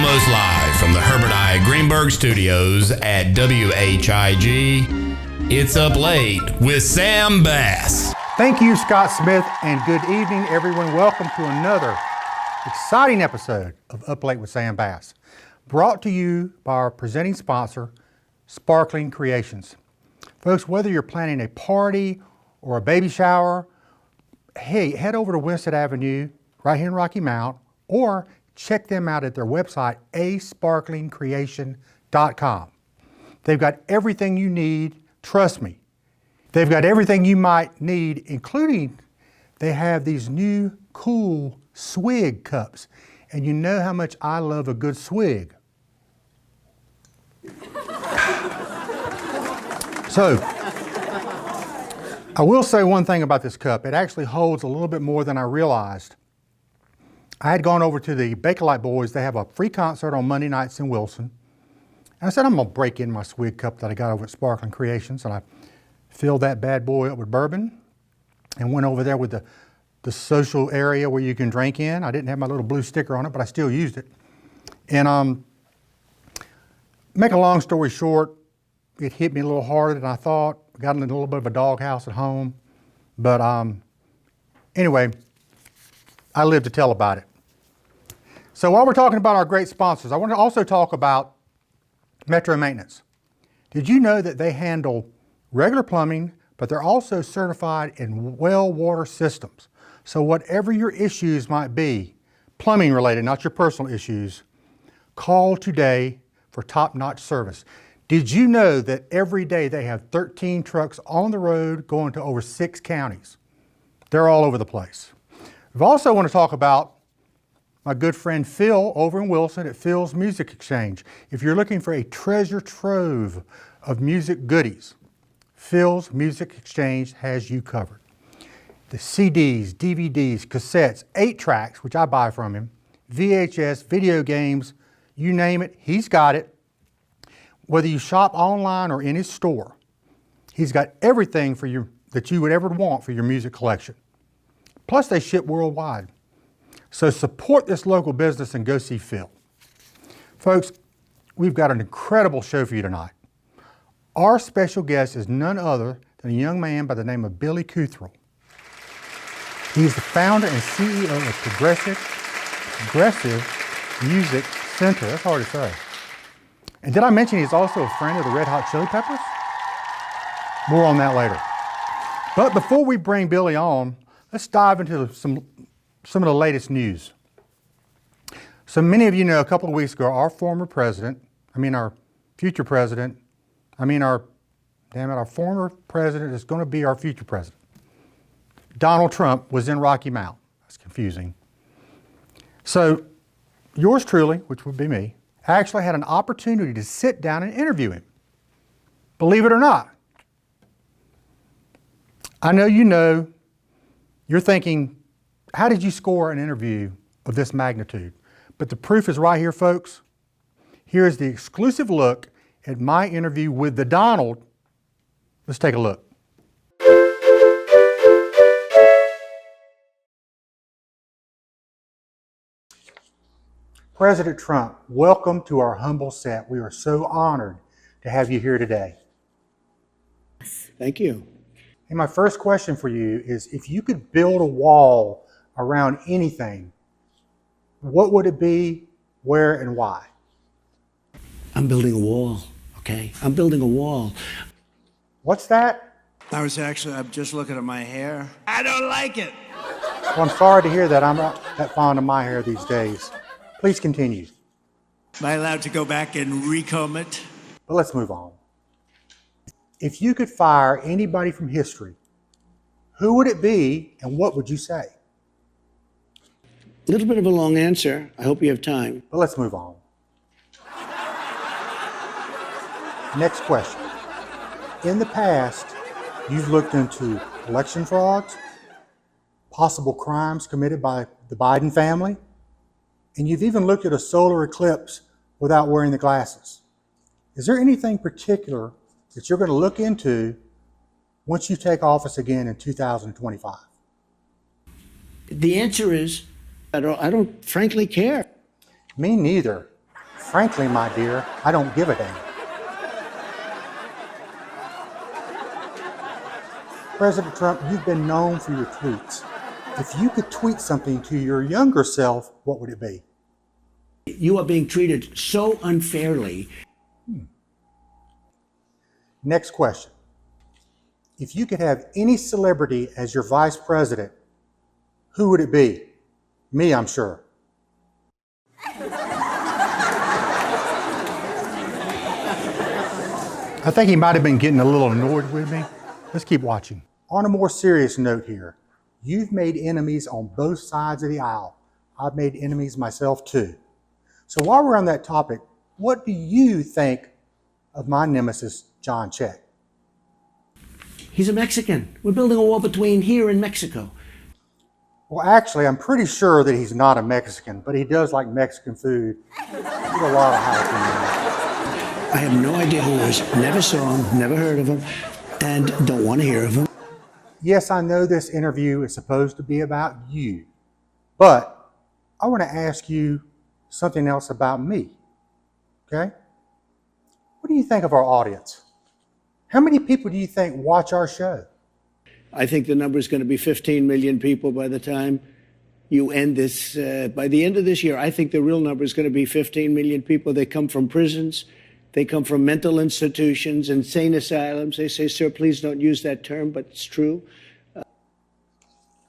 Almost live from the Herbert I. Greenberg Studios at WHIG, it's Up Late with Sam Bass. Thank you, Scott Smith, and good evening, everyone. Welcome to another exciting episode of Up Late with Sam Bass, brought to you by our presenting sponsor, Sparkling Creations. Folks, whether you're planning a party or a baby shower, hey, head over to Winston Avenue, right here in Rocky Mount, or check them out at their website, asparklingcreation.com. They've got everything you need, trust me. They've got everything you might need, including they have these new cool swig cups. And you know how much I love a good swig. So, I will say one thing about this cup. It actually holds a little bit more than I realized. I had gone over to the Bakelite Boys. They have a free concert on Monday nights in Wilson. And I said, I'm gonna break in my swig cup that I got over at Sparkling Creations. And I filled that bad boy up with bourbon and went over there with the social area where you can drink in. I didn't have my little blue sticker on it, but I still used it. And make a long story short, it hit me a little harder than I thought. Got in a little bit of a doghouse at home. But anyway, I live to tell about it. So while we're talking about our great sponsors, I want to also talk about Metro Maintenance. Did you know that they handle regular plumbing, but they're also certified in well water systems? So whatever your issues might be, plumbing related, not your personal issues, call today for top-notch service. Did you know that every day they have 13 trucks on the road going to over 6 counties? They're all over the place. We also want to talk about my good friend Phil over in Wilson at Phil's Music Exchange. If you're looking for a treasure trove of music goodies, Phil's Music Exchange has you covered. The CDs, DVDs, cassettes, 8-tracks, which I buy from him, VHS, video games, you name it, he's got it. Whether you shop online or in his store, he's got everything for you that you would ever want for your music collection. Plus, they ship worldwide. So support this local business and go see Phil. Folks, we've got an incredible show for you tonight. Our special guest is none other than a young man by the name of Billy Cuthrell. He's the founder and CEO of Progressive Music Center. That's hard to say. And did I mention he's also a friend of the Red Hot Chili Peppers? More on that later. But before we bring Billy on, let's dive into some of the latest news. So many of you know a couple of weeks ago, our former president, our future president, our former president is going to be our future president. Donald Trump was in Rocky Mount. That's confusing. So yours truly, which would be me, actually had an opportunity to sit down and interview him. Believe it or not. I know you're thinking, how did you score an interview of this magnitude? But the proof is right here, folks. Here's the exclusive look at my interview with the Donald. Let's take a look. President Trump, welcome to our humble set. We are so honored to have you here today. Thank you. And my first question for you is, if you could build a wall around anything, what would it be, where, and why? I'm building a wall, okay? I'm building a wall. What's that? I'm just looking at my hair. I don't like it. Well, I'm sorry to hear that. I'm not that fond of my hair these days. Please continue. Am I allowed to go back and recomb it? But let's move on. If you could fire anybody from history, who would it be and what would you say? A little bit of a long answer. I hope you have time. But let's move on. Next question. In the past, you've looked into election frauds, possible crimes committed by the Biden family, and you've even looked at a solar eclipse without wearing the glasses. Is there anything particular that you're going to look into once you take office again in 2025? The answer is, I don't frankly care. Me neither. Frankly, my dear, I don't give a damn. President Trump, you've been known for your tweets. If you could tweet something to your younger self, what would it be? You are being treated so unfairly. Next question. If you could have any celebrity as your vice president, who would it be? Me, I'm sure. I think he might have been getting a little annoyed with me. Let's keep watching. On a more serious note here, you've made enemies on both sides of the aisle. I've made enemies myself too. So while we're on that topic, what do you think of my nemesis, John Check? He's a Mexican. We're building a wall between here and Mexico. Well, actually, I'm pretty sure that he's not a Mexican, but he does like Mexican food. Eat a lot of jalapeno. I have no idea who he is. Never saw him, never heard of him, and don't want to hear of him. Yes, I know this interview is supposed to be about you, but I want to ask you something else about me, okay? What do you think of our audience? How many people do you think watch our show? I think the number is going to be 15 million people by the time you end this. By the end of this year, I think the real number is going to be 15 million people. They come from prisons. They come from mental institutions, insane asylums. They say, sir, please don't use that term, but it's true.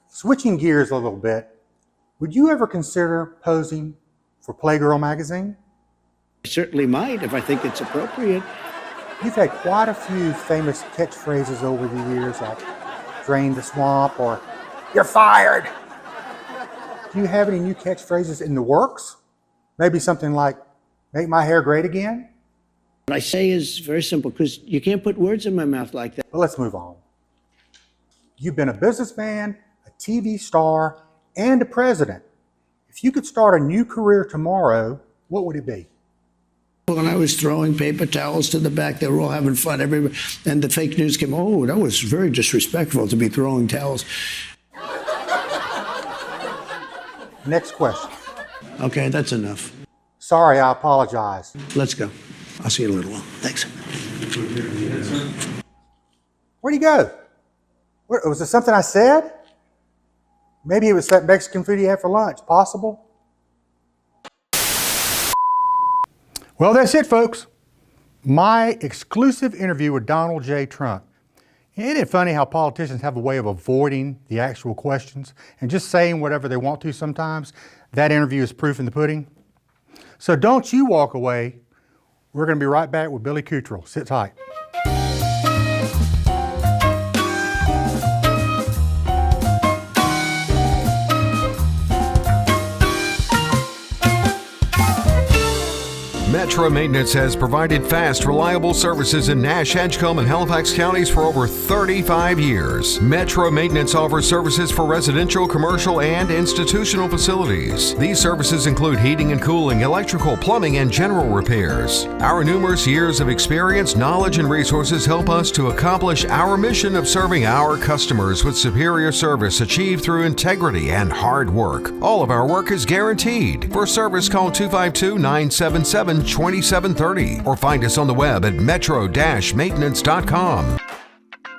Switching gears a little bit, would you ever consider posing for Playgirl magazine? I certainly might if I think it's appropriate. You've had quite a few famous catchphrases over the years, like drain the swamp or you're fired. Do you have any new catchphrases in the works? Maybe something like make my hair great again? What I say is very simple, because you can't put words in my mouth like that. But let's move on. You've been a businessman, a TV star, and a president. If you could start a new career tomorrow, what would it be? When I was throwing paper towels to the back, they were all having fun. Everybody, and the fake news came, oh, that was very disrespectful to be throwing towels. Next question. Okay, that's enough. Sorry, I apologize. Let's go. I'll see you in a little while. Thanks. Where'd he go? Was there something I said? Maybe it was that Mexican food he had for lunch. Possible? Well, that's it, folks. My exclusive interview with Donald J. Trump. Isn't it funny how politicians have a way of avoiding the actual questions and just saying whatever they want to sometimes? That interview is proof in the pudding. So don't you walk away. We're going to be right back with Billy Cuthrell. Sit tight. Metro Maintenance has provided fast, reliable services in Nash, Edgecombe, and Halifax counties for over 35 years. Metro Maintenance offers services for residential, commercial, and institutional facilities. These services include heating and cooling, electrical, plumbing, and general repairs. Our numerous years of experience, knowledge, and resources help us to accomplish our mission of serving our customers with superior service achieved through integrity and hard work. All of our work is guaranteed. For service, call 252-977-2730 or find us on the web at metro-maintenance.com.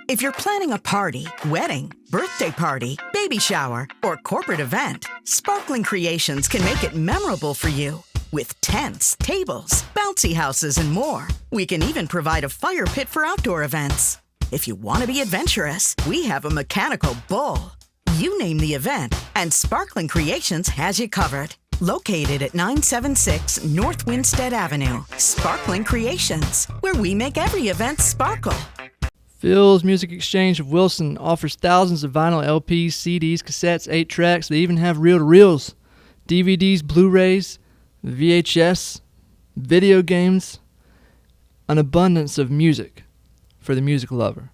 If you're planning a party, wedding, birthday party, baby shower, or corporate event, Sparkling Creations can make it memorable for you. With tents, tables, bouncy houses, and more. We can even provide a fire pit for outdoor events. If you want to be adventurous, we have a mechanical bull. You name the event, and Sparkling Creations has you covered. Located at 976 North Winstead Avenue, Sparkling Creations, where we make every event sparkle. Phil's Music Exchange of Wilson offers thousands of vinyl LPs, CDs, cassettes, 8 tracks. They even have reel-to-reels, DVDs, Blu-rays, VHS, video games, an abundance of music for the music lover.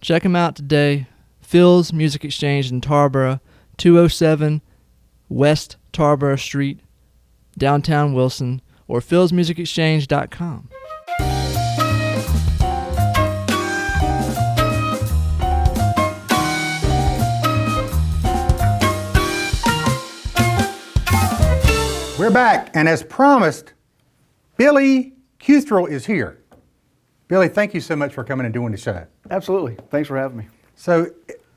Check them out today. Phil's Music Exchange in Tarboro, 207 West Tarboro Street, downtown Wilson, or philsmusicexchange.com. We're back, and as promised, Billy Cuthrell is here. Billy, thank you so much for coming and doing the show. Absolutely. Thanks for having me. So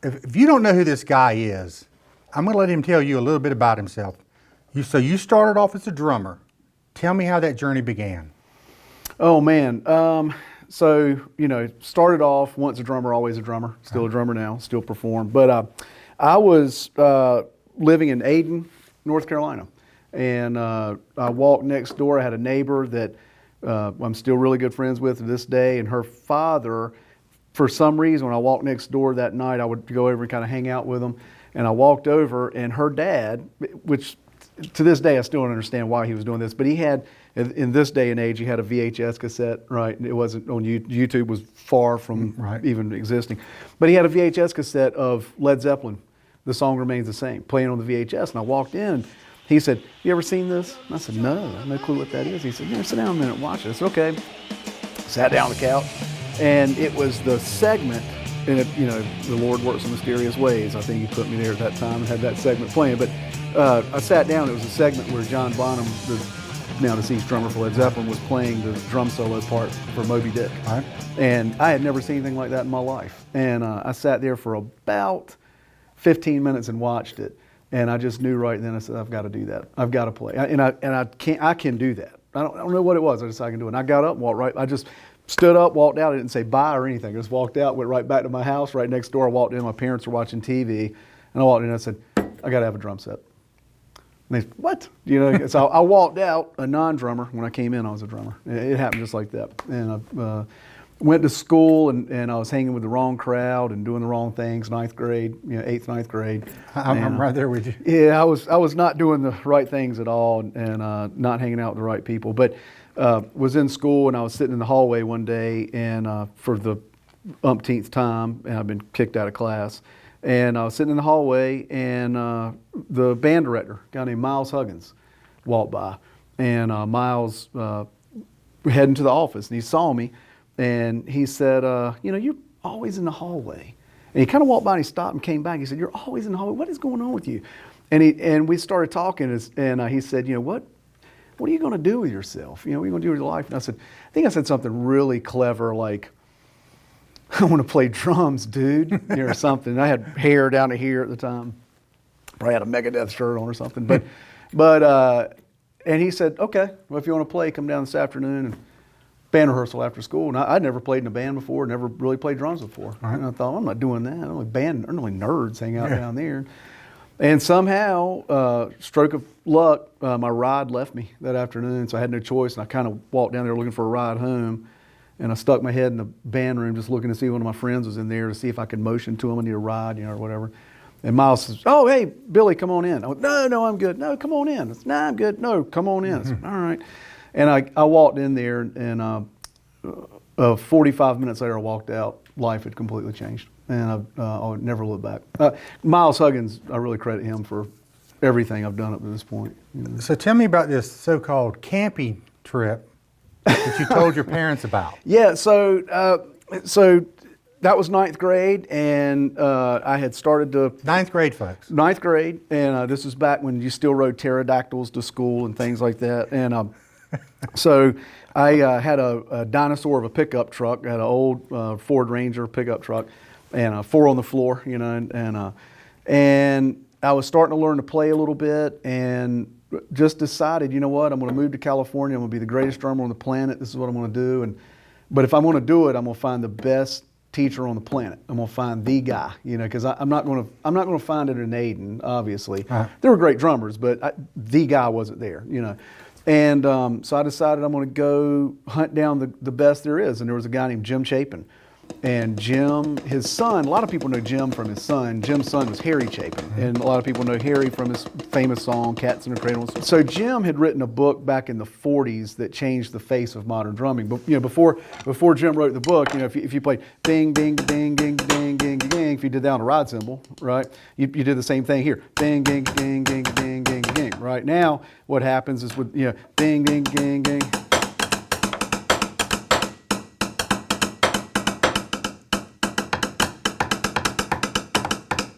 if you don't know who this guy is, I'm going to let him tell you a little bit about himself. So you started off as a drummer. Tell me how that journey began. Oh, man. So, started off once a drummer, always a drummer. Still a drummer now, still perform. But I was living in Ayden, North Carolina. And I walked next door. I had a neighbor that I'm still really good friends with to this day. And her father, for some reason, when I walked next door that night, I would go over and kind of hang out with him. And I walked over, and her dad, which to this day I still don't understand why he was doing this, but he had, in this day and age, he had a VHS cassette, right? It wasn't on YouTube, was far from even existing. But he had a VHS cassette of Led Zeppelin, The Song Remains the Same, playing on the VHS. And I walked in, he said, "You ever seen this?" And I said, "No, I have no clue what that is." He said, "Yeah, sit down a minute and watch it." I said, "Okay." Sat down on the couch, and it was the segment, and the Lord works in mysterious ways. I think He put me there at that time and had that segment playing. But I sat down. It was a segment where John Bonham, the now deceased drummer for Led Zeppelin, was playing the drum solo part for Moby Dick. Right. And I had never seen anything like that in my life. And I sat there for about 15 minutes and watched it. And I just knew right then, I said, I've got to do that. I've got to play. I can do that. I don't know what it was. I just I can do it. And I got up and walked right. I just stood up, walked out. I didn't say bye or anything. I just walked out, went right back to my house right next door. I walked in. My parents were watching TV. And I walked in and I said, I got to have a drum set. And they said, what? So I walked out a non-drummer. When I came in, I was a drummer. It happened just like that. And I went to school, and I was hanging with the wrong crowd and doing the wrong things, 9th grade, 8th, 9th grade. I'm right there with you. Yeah, I was not doing the right things at all, and not hanging out with the right people. But was in school, and I was sitting in the hallway one day, and for the umpteenth time, and I've been kicked out of class. And I was sitting in the hallway, and the band director, a guy named Miles Huggins, walked by. And Miles heading to the office, and he saw me, and he said, you're always in the hallway. And he kind of walked by, and he stopped and came back. He said, "You're always in the hallway. What is going on with you?" And we started talking, and he said, what are you going to do with yourself? What are you going to do with your life? And I think I said something really clever, like, "I want to play drums, dude," or something. I had hair down to here at the time. Probably had a Megadeth shirt on or something. And he said, "Okay, well, if you want to play, come down this afternoon and band rehearsal after school." And I'd never played in a band before, never really played drums before. Right. And I thought, I'm not doing that. Only nerds hang out down there. And somehow, stroke of luck, my ride left me that afternoon, so I had no choice. And I kind of walked down there looking for a ride home. And I stuck my head in the band room just looking to see if one of my friends was in there to see if I could motion to him, I need a ride, or whatever. And Miles says, "Oh, hey, Billy, come on in." I went, No, I'm good. "No, come on in." I said, "No, I'm good." "No, come on in." I said, "All right." And I walked in there, and 45 minutes later I walked out. Life had completely changed, and I'll never look back. Miles Huggins, I really credit him for everything I've done up to this point. So tell me about this so-called camping trip that you told your parents about. Yeah, so that was 9th grade, and I had started to... 9th grade, folks. 9th grade, and this was back when you still rode pterodactyls to school and things like that. And so I had a dinosaur of a pickup truck. I had an old Ford Ranger pickup truck, and 4 on the floor, and I was starting to learn to play a little bit, and just decided, I'm going to move to California. I'm going to be the greatest drummer on the planet. This is what I'm going to do. But if I'm going to do it, I'm going to find the best teacher on the planet. I'm going to find the guy, because I'm not going to find it in Ayden, obviously. Uh-huh. There were great drummers, but the guy wasn't there, And so I decided I'm going to go hunt down the best there is. And there was a guy named Jim Chapin. And Jim, his son, a lot of people know Jim from his son. Jim's son was Harry Chapin. And a lot of people know Harry from his famous song, Cats in the Cradle. So Jim had written a book back in the 40s that changed the face of modern drumming. But before Jim wrote the book, if you played ding, ding, ding, ding, ding, ding, ding, if you did that on a ride cymbal, right, you did the same thing here. Ding, ding, ding, ding, ding, ding, ding. Right now, what happens is with, ding, ding, ding, ding.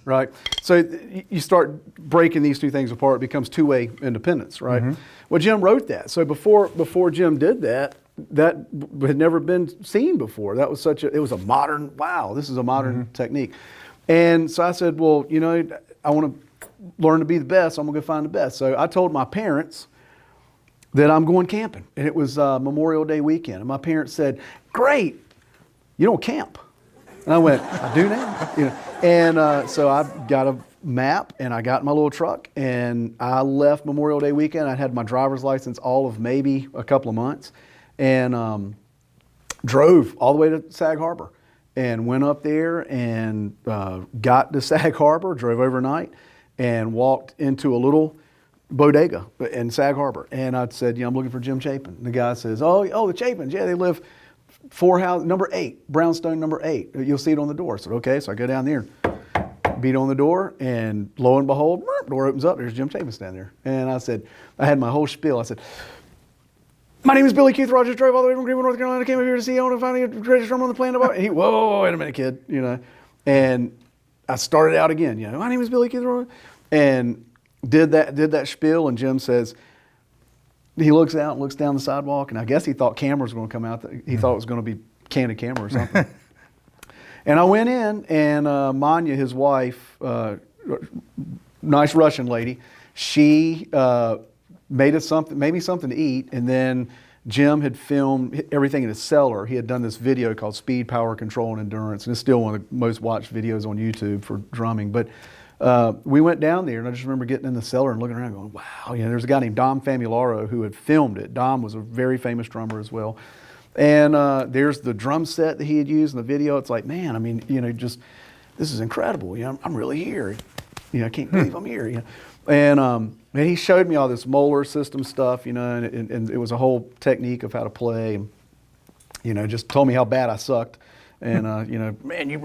right? So you start breaking these two things apart. It becomes two-way independence, right? Well, Jim wrote that. So before Jim did that, that had never been seen before. That was it was a modern, wow, this is a modern technique. And so I said, well, you know, I want to learn to be the best. So I'm going to go find the best. So I told my parents that I'm going camping. And it was Memorial Day weekend. And my parents said, great, you don't camp. And I went, I do now. You know? And so I got a map and I got in my little truck and I left Memorial Day weekend. I had my driver's license all of maybe a couple of months and drove all the way to Sag Harbor and went up there and got to Sag Harbor, drove overnight and walked into a little bodega in Sag Harbor. And I said, I'm looking for Jim Chapin. And the guy says, oh, the Chapins, yeah, they live 4 houses, number 8, brownstone number 8. You'll see it on the door. I said, okay. So I go down there, beat on the door, and lo and behold, door opens up. There's Jim Chapin standing there. And I said, I had my whole spiel. I said, my name is Billy Cuthrell. I just drove all the way from Greenville, North Carolina. Came up here to see you. I want to find the greatest drummer on the planet. And he, whoa, wait a minute, kid. You know, and I started out again. You know, my name is Billy Cuthrell, and did that spiel. And Jim says, he looks out and looks down the sidewalk, and I guess he thought cameras were going to come out. He thought it was going to be Candid Camera or something. And I went in, and Manya, his wife, nice Russian lady, she made me something to eat, and then Jim had filmed everything in his cellar. He had done this video called Speed, Power, Control, and Endurance, and it's still one of the most watched videos on YouTube for drumming. But we went down there, and I just remember getting in the cellar and looking around going, wow. You know, there's a guy named Dom Famularo who had filmed it. Dom was a very famous drummer as well. And there's the drum set that he had used in the video. It's like, man, I mean, you know, just, this is incredible. You know, I'm really here. You know, I can't believe I'm here. You know, and he showed me all this Moeller system stuff, you know, and it was a whole technique of how to play. And, you know, just told me how bad I sucked. And, you know, man, you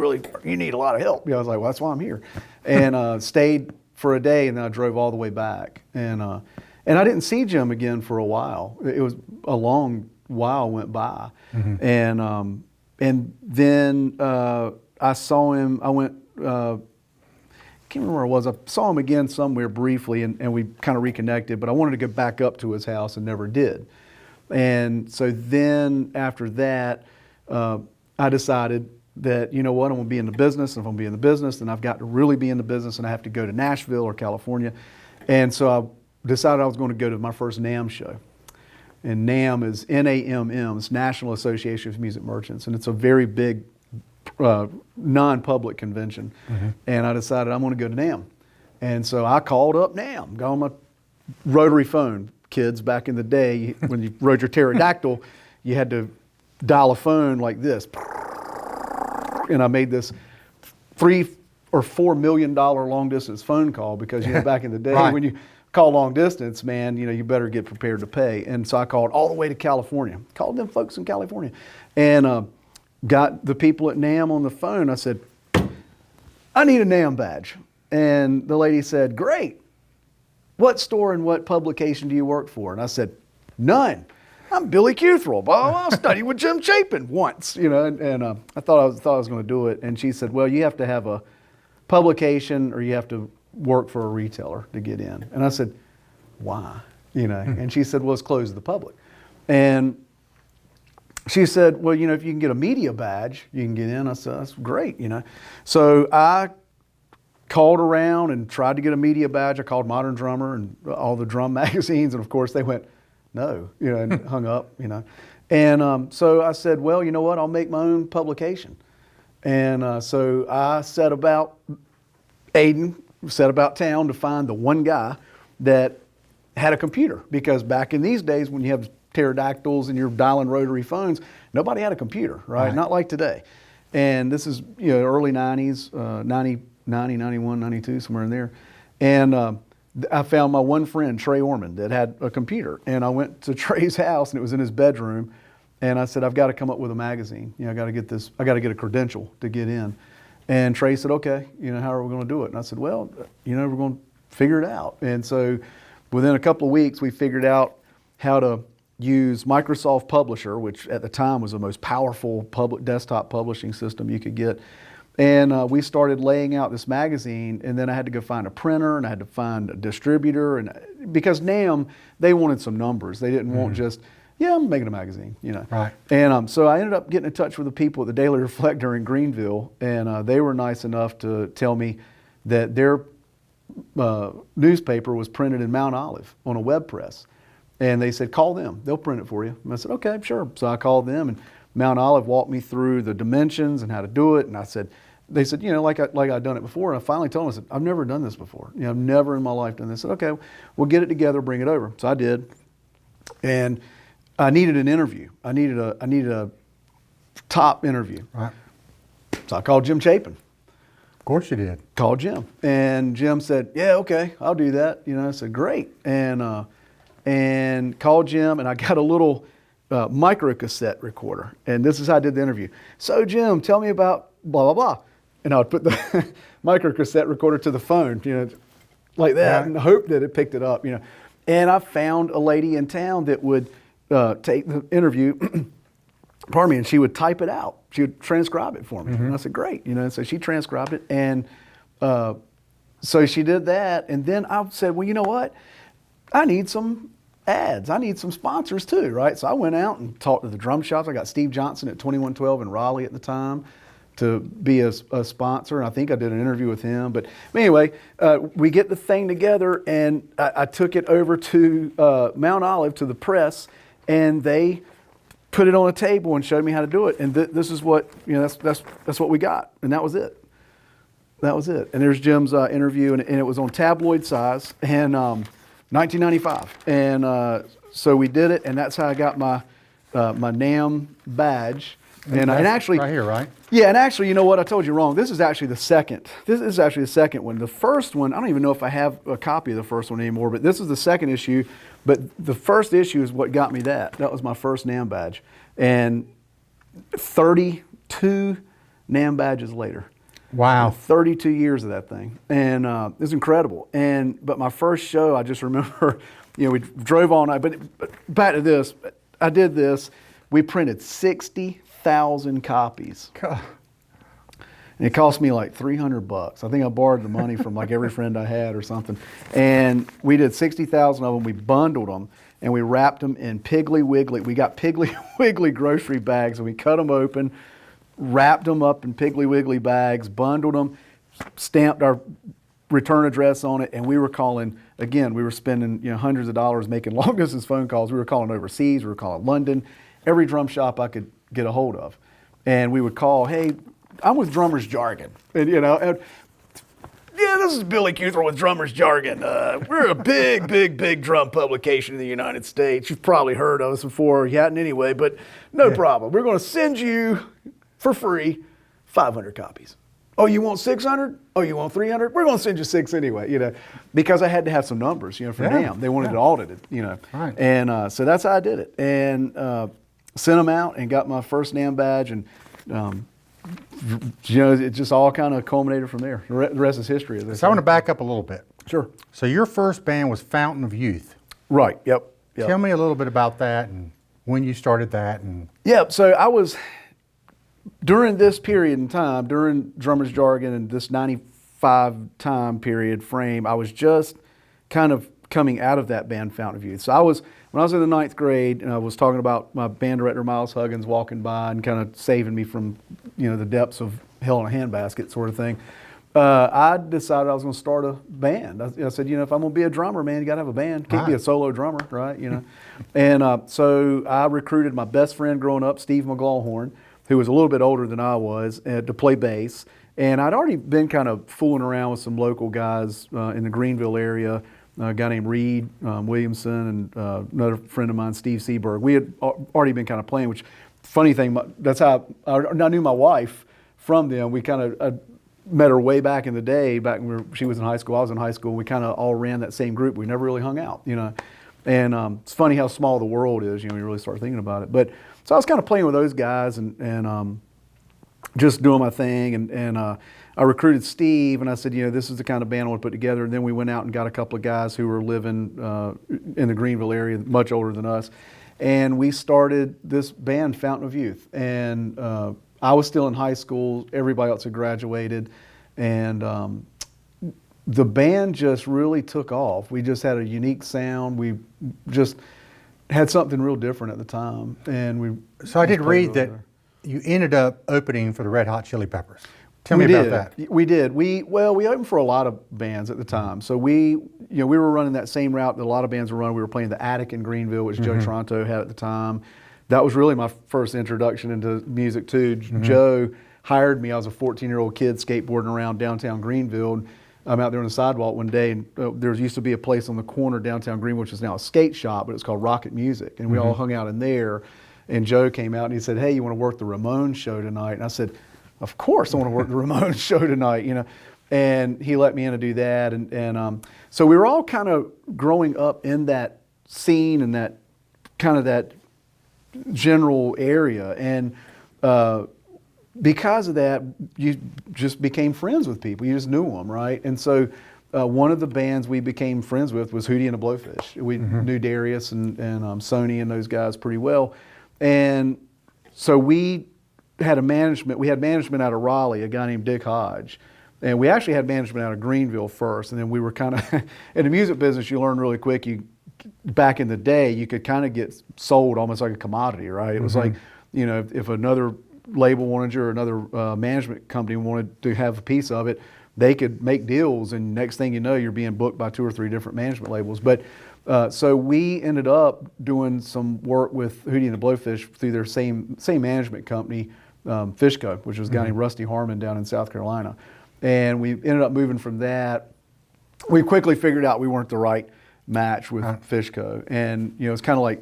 need a lot of help. You know, I was like, well, that's why I'm here. And stayed for a day, and then I drove all the way back. And I didn't see Jim again for a while. It was a long while went by. And then I saw him, I went, I can't remember where I was. I saw him again somewhere briefly, and we kind of reconnected, but I wanted to go back up to his house and never did. And so then after that, I decided that, you know what, I'm going to be in the business. And if I'm going to be in the business, then I've got to really be in the business, and I have to go to Nashville or California. And so I decided I was going to go to my first NAMM show. And NAMM is NAMM, it's National Association of Music Merchants, and it's a very big non-public convention. And I decided I'm going to go to NAMM. And so I called up NAMM, got on my rotary phone. Kids, back in the day, when you rode your pterodactyl, you had to dial a phone like this. And I made this $3 or $4 million long distance phone call because, you know, back in the day, when you call long distance, man, you know, you better get prepared to pay. And so I called all the way to California, called them folks in California, and got the people at NAMM on the phone. I said, I need a NAMM badge. And the lady said, great. What store and what publication do you work for? And I said, none. I'm Billy Cuthrell. Well, I studied with Jim Chapin once, you know, and I thought I was going to do it. And she said, well, you have to have a publication or you have to work for a retailer to get in. And I said, why? You know, and she said, well, it's closed to the public. And she said, well, you know, if you can get a media badge, you can get in. I said, that's great, you know. So I called around and tried to get a media badge. I called Modern Drummer and all the drum magazines, and of course they went, no, you know, and hung up, you know. And so I said, well, you know what, I'll make my own publication. And so I set about town to find the one guy that had a computer, because back in these days when you have pterodactyls and you're dialing rotary phones, nobody had a computer, right? Not like today. And this is, you know, early 90s, 90, 91, 92, somewhere in there. And I found my one friend, Trey Orman, that had a computer. And I went to Trey's house, and it was in his bedroom. And I said, I've got to come up with a magazine. You know, I got to get a credential to get in. And Trey said, okay, you know, how are we going to do it? And I said, well, you know, we're going to figure it out. And so within a couple of weeks, we figured out how to use Microsoft Publisher, which at the time was the most powerful public desktop publishing system you could get. And we started laying out this magazine, and then I had to go find a printer, and I had to find a distributor, and because NAMM, they wanted some numbers. They didn't want just, yeah, I'm making a magazine, you know. Right. And so I ended up getting in touch with the people at the Daily Reflector in Greenville, and they were nice enough to tell me that their newspaper was printed in Mount Olive on a web press. And they said, call them, they'll print it for you. And I said, okay, sure. So I called them, and Mount Olive walked me through the dimensions and how to do it. And they said, you know, like I'd done it before. And I finally told them, I said, I've never done this before. You know, I've never in my life done this. I said, okay, we'll get it together, bring it over. So I did. And I needed an interview. I needed a top interview. Right. So I called Jim Chapin. Of course you did. Called Jim. And Jim said, yeah, okay, I'll do that. You know, I said, great. And called Jim, and I got a little micro cassette recorder. And this is how I did the interview. So Jim, tell me about blah, blah, blah. And I would put the micro cassette recorder to the phone, you know, like that, and hope that it picked it up, you know. And I found a lady in town that would take the interview, pardon me, and she would type it out. She would transcribe it for me. And I said, great, you know. So she transcribed it, and so she did that. And then I said, well, you know what? I need some ads. I need some sponsors too, right? So I went out and talked to the drum shops. I got Steve Johnson at 2112 in Raleigh at the time to be a sponsor. And I think I did an interview with him. But anyway, we get the thing together, and I took it over to Mount Olive, to the press, and they put it on a table and showed me how to do it. And this is what, you know, that's what we got. And that was it. That was it. And there's Jim's interview, and it was on tabloid size, and 1995. And so we did it, and that's how I got my NAMM badge. And actually, right here, right? Yeah, and actually, you know what? I told you wrong. This is actually the second. This is actually the second one. The first one, I don't even know if I have a copy of the first one anymore, but this is the second issue. But the first issue is what got me that. That was my first NAMM badge. And 32 NAMM badges later. Wow. 32 years of that thing. And it's incredible. But my first show, I just remember, you know, we drove all night. But back to this, I did this. We printed 60,000 copies. God. And it cost me like $300. I think I borrowed the money from like every friend I had or something. And we did 60,000 of them. We bundled them, and we wrapped them in Piggly Wiggly. We got Piggly Wiggly grocery bags, and we cut them open, wrapped them up in Piggly Wiggly bags, bundled them, stamped our return address on it, and we were calling, again, we were spending, you know, hundreds of dollars making long distance phone calls. We were calling overseas, we were calling London, every drum shop I could get a hold of. And we would call, hey, I'm with Drummer's Jargon. And, you know, yeah, this is Billy Cuthrell with Drummer's Jargon. We're a big drum publication in the United States. You've probably heard of us before. You hadn't anyway, but no problem. We're going to send you for free 500 copies. Oh, you want 600? Oh, you want 300? We're going to send you 6 anyway, you know, because I had to have some numbers, you know, for NAMM. They wanted it audited, you know. Right. And so that's how I did it. And sent them out and got my first NAMM badge. And, you know, it just all kind of culminated from there. The rest is history. So I want to back up a little bit. Sure. So your first band was Fountain of Youth. Right, yep. Tell me a little bit about that and when you started that. Yeah, so I was, during this period in time, during Drummer's Jargon and this 95 time period frame, I was just kind of coming out of that band Fountain of Youth. So when I was in the 9th grade, and I was talking about my band director, Miles Huggins, walking by and kind of saving me from, you know, the depths of hell in a handbasket sort of thing. I decided I was going to start a band. I said, you know, if I'm going to be a drummer, man, you got to have a band. Can't be a solo drummer, right? You know. And so I recruited my best friend growing up, Steve McGlawhorn, who was a little bit older than I was, to play bass. And I'd already been kind of fooling around with some local guys in the Greenville area, a guy named Reed Williamson, and another friend of mine, Steve Seaberg. We had already been kind of playing, which, funny thing, that's how I knew my wife from them. We kind of met her way back in the day, back when she was in high school, I was in high school. We kind of all ran that same group. We never really hung out, you know. And it's funny how small the world is, you know, when you really start thinking about it. But so I was kind of playing with those guys and just doing my thing. And I recruited Steve, and I said, you know, this is the kind of band I want to put together. And then we went out and got a couple of guys who were living in the Greenville area, much older than us. And we started this band, Fountain of Youth. And I was still in high school. Everybody else had graduated, and the band just really took off. We just had a unique sound. We just had something real different at the time, and we. So I did read that there. you ended up opening for the Red Hot Chili Peppers. Tell me about that. We did. We opened for a lot of bands at the time. So we were running that same route that a lot of bands were running. We were playing the Attic in Greenville, which Joe Toronto had at the time. That was really my first introduction into music too. Joe hired me. I was a 14-year-old kid skateboarding around downtown Greenville. And I'm out there on the sidewalk one day, and there used to be a place on the corner downtown Greenville, which is now a skate shop, but it's called Rocket Music. And we all hung out in there. And Joe came out and he said, "Hey, you want to work the Ramones show tonight?" And I said, "Of course I want to work the Ramones show tonight," And he let me in to do that. And so we were all kind of growing up in that scene and that kind of that general area. And because of that, you just became friends with people. You just knew them, right? And so one of the bands we became friends with was Hootie and the Blowfish. We knew Darius and Sony and those guys pretty well. And so we had management out of Raleigh, a guy named Dick Hodge. And we actually had management out of Greenville first. And then we were kind of, in the music business, you learn really quick. Back in the day, you could kind of get sold almost like a commodity, right? It was like, if another label wanted you or another management company wanted to have a piece of it, they could make deals. And next thing you know, you're being booked by 2 or 3 different management labels. But so we ended up doing some work with Hootie and the Blowfish through their same management company, Fishco, which was a guy named Rusty Harmon down in South Carolina. And we ended up moving from that. We quickly figured out we weren't the right match with Fishco. And, it's kind of like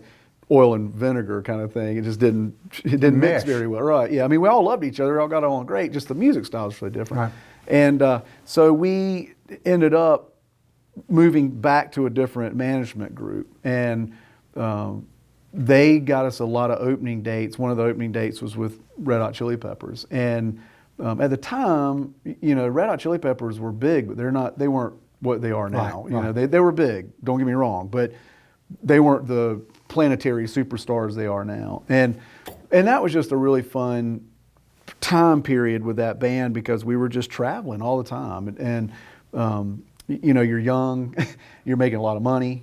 oil and vinegar kind of thing. It just didn't mix very well. Right, yeah. I mean, we all loved each other. We all got along great. Just the music style was really different. Right. And so we ended up moving back to a different management group. And they got us a lot of opening dates. One of the opening dates was with Red Hot Chili Peppers. And at the time, Red Hot Chili Peppers were big, but they weren't what they are now. Right. They were big, don't get me wrong, but they weren't the planetary superstars they are now. And that was just a really fun time period with that band because we were just traveling all the time. And you're young, you're making a lot of money.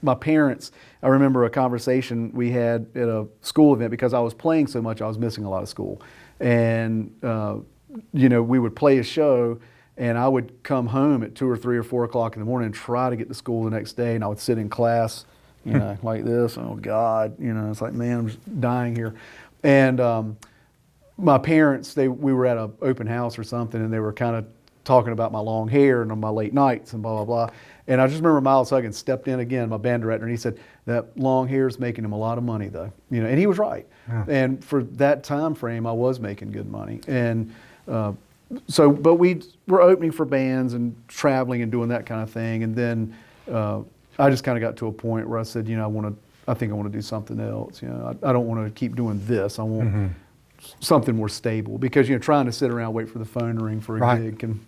My parents, I remember a conversation we had at a school event because I was playing so much, I was missing a lot of school. And, we would play a show and I would come home at 2 or 3 or 4 o'clock in the morning and try to get to school the next day. And I would sit in class, like this. Oh God, it's like, man, I'm just dying here. And my parents, we were at an open house or something, and they were kind of talking about my long hair and on my late nights and blah, blah, blah. And I just remember Miles Huggins stepped in again, my band director, and he said, "That long hair is making him a lot of money, though." And he was right. Yeah. And for that time frame, I was making good money. And but we were opening for bands and traveling and doing that kind of thing. And then I just kind of got to a point where I said, I think I want to do something else. I don't want to keep doing this. I want something more stable because trying to sit around wait for the phone to ring for a gig can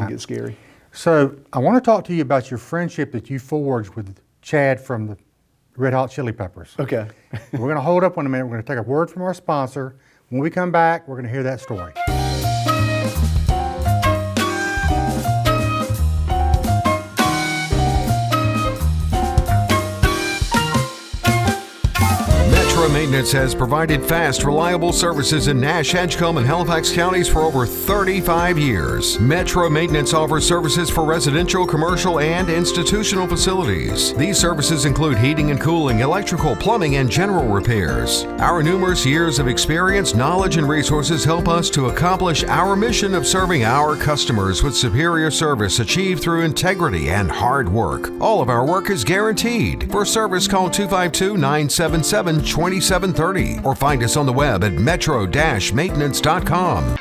get scary. So I want to talk to you about your friendship that you forged with Chad from the Red Hot Chili Peppers. Okay. We're going to hold up one a minute. We're going to take a word from our sponsor. When we come back, we're going to hear that story. Maintenance has provided fast, reliable services in Nash, Edgecombe, and Halifax counties for over 35 years. Metro Maintenance offers services for residential, commercial, and institutional facilities. These services include heating and cooling, electrical, plumbing, and general repairs. Our numerous years of experience, knowledge, and resources help us to accomplish our mission of serving our customers with superior service achieved through integrity and hard work. All of our work is guaranteed. For service, call 252-977-2730 or find us on the web at metro-maintenance.com.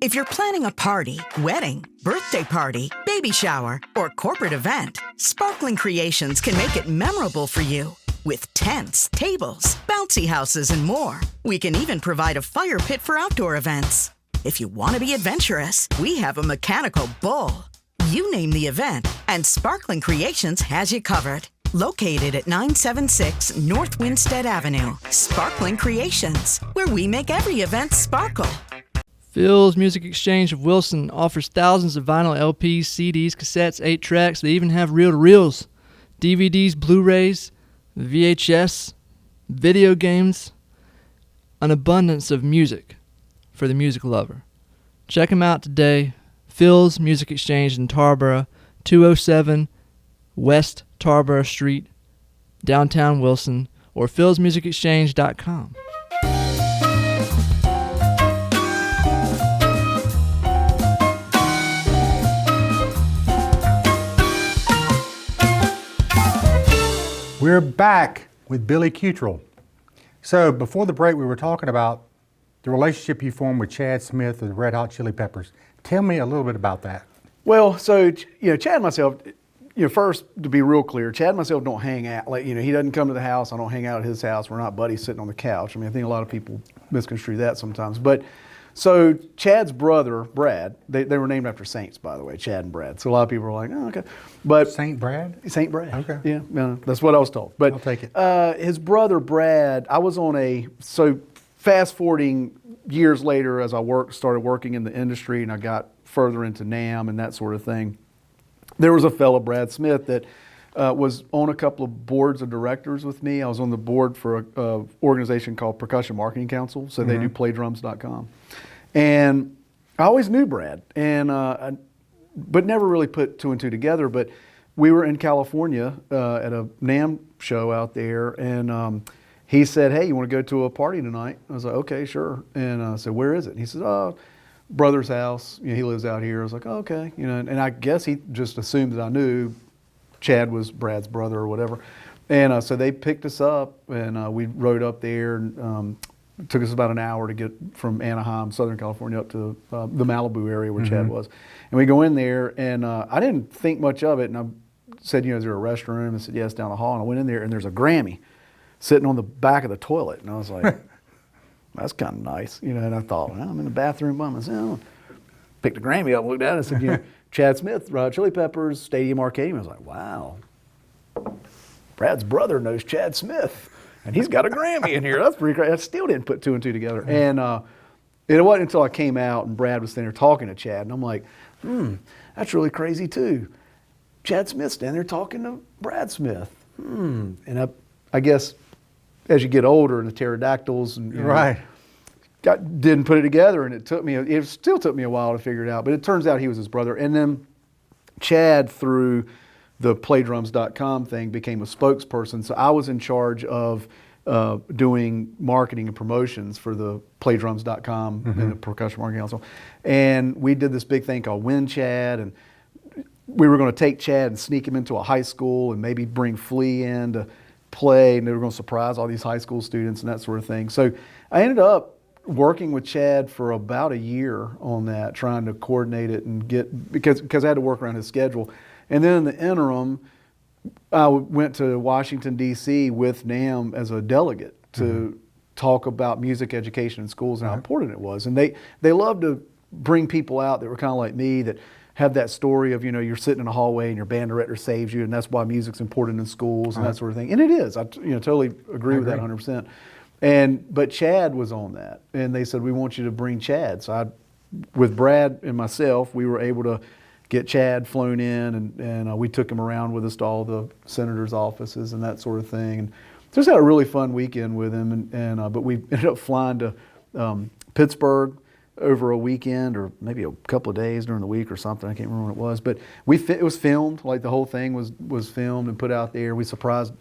If you're planning a party, wedding, birthday party, baby shower, or corporate event, Sparkling Creations can make it memorable for you. With tents, tables, bouncy houses, and more. We can even provide a fire pit for outdoor events. If you want to be adventurous, we have a mechanical bull. You name the event, and Sparkling Creations has you covered. Located at 976 North Winstead Avenue, Sparkling Creations, where we make every event sparkle. Phil's Music Exchange of Wilson offers thousands of vinyl LPs, CDs, cassettes, 8 tracks. They even have reel-to-reels, DVDs, Blu-rays, VHS, video games, an abundance of music for the music lover. Check them out today. Phil's Music Exchange in Tarboro, 207 West Tarboro Street, downtown Wilson, or philsmusicexchange.com. We're back with Billy Cuthrell. So before the break, we were talking about the relationship you formed with Chad Smith of the Red Hot Chili Peppers. Tell me a little bit about that. Well, so, Chad and myself, first, to be real clear, Chad and myself don't hang out. Like, he doesn't come to the house. I don't hang out at his house. We're not buddies sitting on the couch. I mean, I think a lot of people misconstrue that sometimes. But so Chad's brother, Brad, they were named after saints, by the way, Chad and Brad. So a lot of people are like, oh, okay. But Saint Brad? Saint Brad. Okay. Yeah, that's what I was told. But I'll take it. His brother, Brad, I was so fast forwarding years later as I started working in the industry and I got further into NAMM and that sort of thing. There was a fellow, Brad Smith, that was on a couple of boards of directors with me. I was on the board for an organization called Percussion Marketing Council, so they do playdrums.com. And I always knew Brad, but never really put two and two together. But we were in California at a NAMM show out there, and he said, hey, you want to go to a party tonight? I was like, okay, sure. And I said, where is it? And he said, oh, brother's house. He lives out here. I was like, oh, okay. And I guess he just assumed that I knew Chad was Brad's brother or whatever. And so they picked us up, and we rode up there. And, it took us about an hour to get from Anaheim, Southern California, up to the Malibu area where Chad was. And we go in there, and I didn't think much of it. And I said, is there a restroom? I said, yes, down the hall. And I went in there, and there's a Grammy sitting on the back of the toilet. And I was like, that's kind of nice. And I thought, well, I'm in the bathroom by myself. Picked the Grammy up, looked at it, and said, Chad Smith, Red Hot Chili Peppers, Stadium Arcadium. I was like, wow, Brad's brother knows Chad Smith. And he's got a Grammy in here. That's pretty great. I still didn't put two and two together. And it wasn't until I came out and Brad was standing there talking to Chad. And I'm like, that's really crazy too. Chad Smith's standing there talking to Brad Smith. And I guess as you get older and the pterodactyls and didn't put it together. And it still took me a while to figure it out. But it turns out he was his brother. And then Chad, through the playdrums.com thing, became a spokesperson. So I was in charge of doing marketing and promotions for the playdrums.com and the Percussion Marketing Council. And we did this big thing called Win Chad, and we were going to take Chad and sneak him into a high school and maybe bring Flea in to play, and they were going to surprise all these high school students and that sort of thing. So I ended up working with Chad for about a year on that, trying to coordinate it and because I had to work around his schedule. And then in the interim, I went to Washington, D.C. with NAMM as a delegate to talk about music education in schools and how important it was. And they love to bring people out that were kind of like me, that have that story of, you're sitting in a hallway and your band director saves you, and that's why music's important in schools and that sort of thing. And it is. I totally agree with that 100%. But Chad was on that. And they said, we want you to bring Chad. So with Brad and myself, we were able to get Chad flown in, and we took him around with us to all the senators' offices and that sort of thing. And just had a really fun weekend with him. But we ended up flying to Pittsburgh over a weekend, or maybe a couple of days during the week or something. I can't remember what it was. But it was filmed. Like, the whole thing was filmed and put out there. We surprised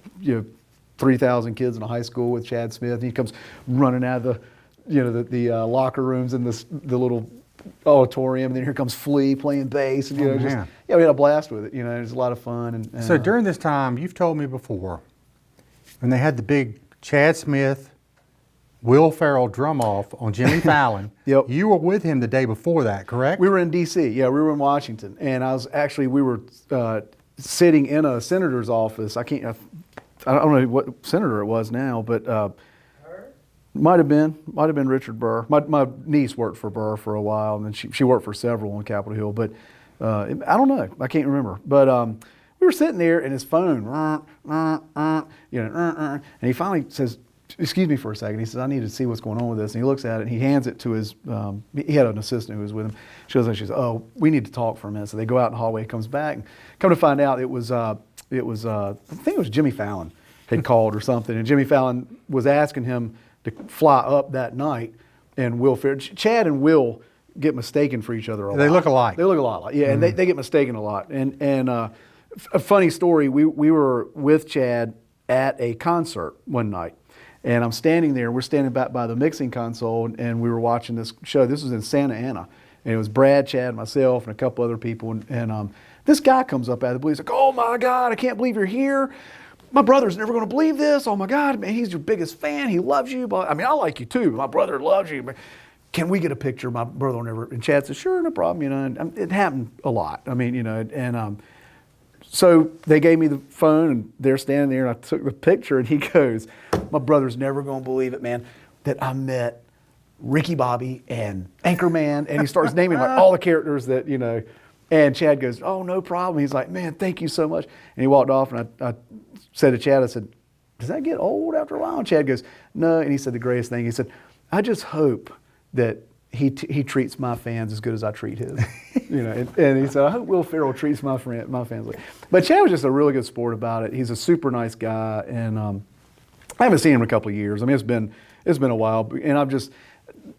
3,000 kids in a high school with Chad Smith. And he comes running out of the locker rooms in the little auditorium, and then here comes Flea playing bass, and we had a blast with it. It was a lot of fun. And so during this time, you've told me before, when they had the big Chad Smith, Will Ferrell drum off on Jimmy Fallon, you were with him the day before that, correct? We were in D.C. Yeah, we were in Washington, and we were sitting in a senator's office. I don't know what senator it was now, but might have been Richard Burr. My niece worked for Burr for a while, and then she worked for several on Capitol Hill. But I don't know. I can't remember. But we we were sitting there, and his phone, and he finally says, "Excuse me for a second." He says, "I need to see what's going on with this." And he looks at it, and he hands it to his, he had an assistant who was with him. She goes, and she says, "Oh, we need to talk for a minute." So they go out in the hallway, he comes back, and come to find out it was I think it was Jimmy Fallon had called or something, and Jimmy Fallon was asking him to fly up that night, and Chad and Will get mistaken for each other a lot. They look alike. They look a lot like, yeah, and they get mistaken a lot. And a funny story, we were with Chad at a concert one night, and I'm standing there, we're standing back by the mixing console, and we were watching this show. This was in Santa Ana, and it was Brad, Chad, myself, and a couple other people, and this guy comes up out of the blue, he's like, "Oh my God, I can't believe you're here. My brother's never going to believe this. Oh my God, man, he's your biggest fan. He loves you. But I mean, I like you too. My brother loves you. But can we get a picture? My brother will never." And Chad says, "Sure, no problem." You know, and it happened a lot. I mean, you know, and so they gave me the phone, and they're standing there, and I took the picture, and he goes, "My brother's never going to believe it, man, that I met Ricky Bobby and Anchorman," and he starts naming like all the characters that, you know. And Chad goes, "Oh, no problem." He's like, "Man, thank you so much." And he walked off, and I said to Chad, I said, "Does that get old after a while?" And Chad goes, "No." And he said the greatest thing. He said, "I just hope that he treats my fans as good as I treat his." You know, and he said, "I hope Will Ferrell treats my fans like." But Chad was just a really good sport about it. He's a super nice guy, and I haven't seen him in a couple of years. I mean, it's been a while, and I've just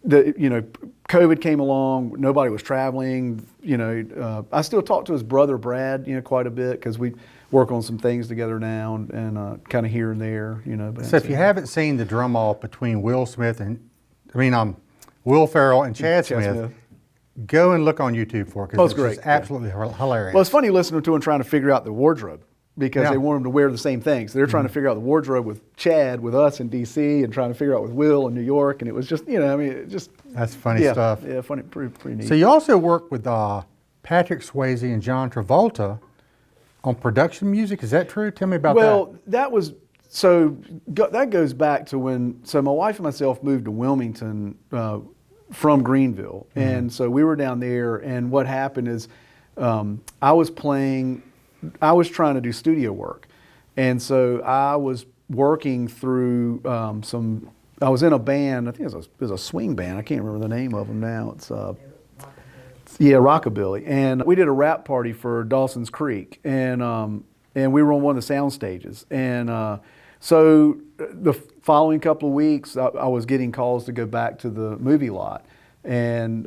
COVID came along. Nobody was traveling. You know, I still talk to his brother Brad, you know, quite a bit because we work on some things together now and kind of here and there, you know. But so if you haven't seen the drum off between Will Ferrell and Chad Smith, go and look on YouTube for it because it's great. Just absolutely hilarious. Well, it's funny listening to him trying to figure out the wardrobe because they want him to wear the same things. So they're trying to figure out the wardrobe with Chad, with us in D.C., and trying to figure out with Will in New York, and it was just, you know, I mean, it just that's funny stuff. Yeah, funny, pretty neat. So you also work with Patrick Swayze and John Travolta on production music. Is that true? Tell me about that. Well, that goes back to when my wife and myself moved to Wilmington from Greenville, and so we were down there. And what happened is, I was trying to do studio work, and so I was working through I was in a band. I think it was a swing band. I can't remember the name of them now. It's Rockabilly, and we did a rap party for Dawson's Creek, and we were on one of the sound stages, and so the following couple of weeks, I was getting calls to go back to the movie lot, and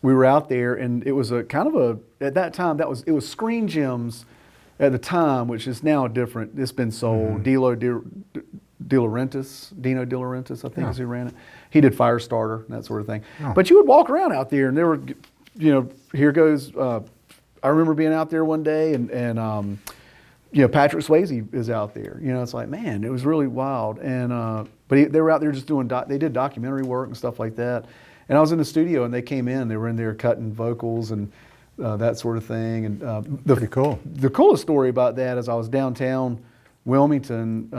we were out there, and it was at that time it was Screen Gems at the time, which is now different. It's been sold. Dino De Laurentiis, I think is who ran it. He did Firestarter and that sort of thing. Oh. But you would walk around out there, and there were, you know, here goes. I remember being out there one day, and you know, Patrick Swayze is out there. You know, it's like, man, it was really wild. And but they were out there just doing they did documentary work and stuff like that. And I was in the studio, and they came in. They were in there cutting vocals and that sort of thing. And pretty cool. The coolest story about that is I was downtown Wilmington,